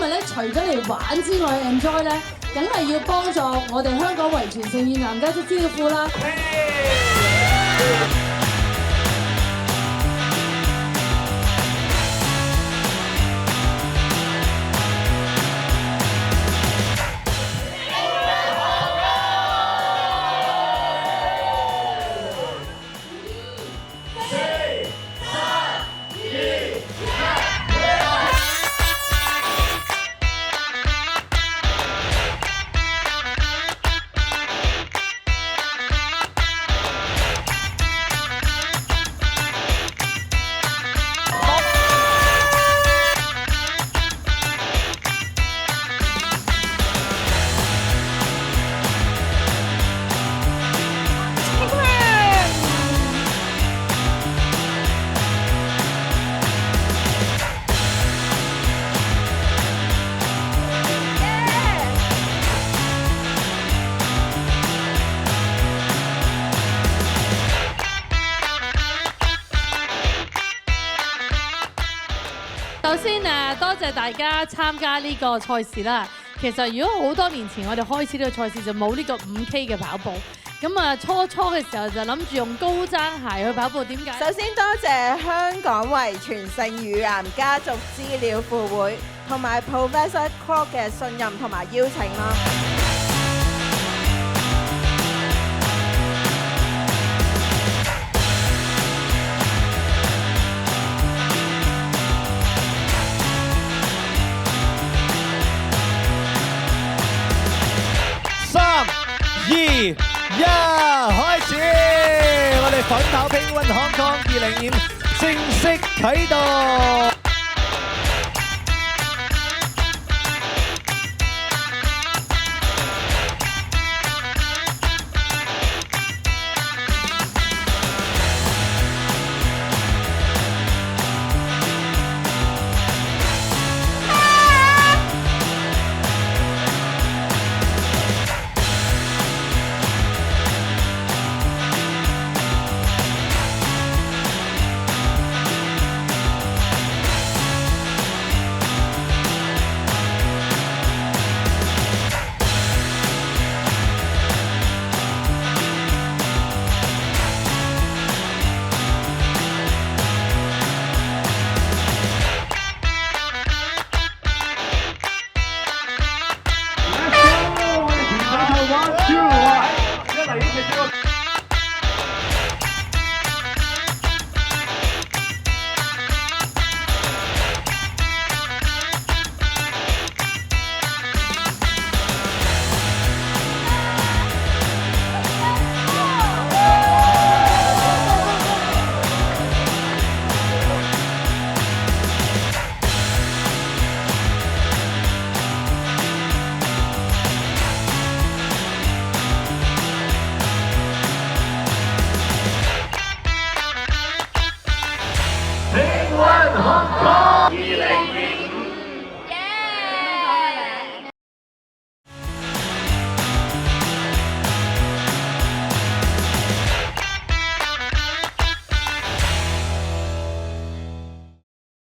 咧除咗嚟玩之外 enjoy 咧，梗係要幫助我哋香港遺傳性乳癌家族資料庫啦。首先多謝大家參加呢個賽事啦。其實如果好多年前我哋開始呢個賽事就冇呢個5K 嘅跑步，咁初嘅時候就諗住用高踭鞋去跑步，點解？首先多謝香港遺傳性乳癌家族資料庫會同埋 Professor Clark 嘅信任同埋邀請啦。3、2、1，開始！我哋粉跑乒乓 Hong Kong 2025正式啟動。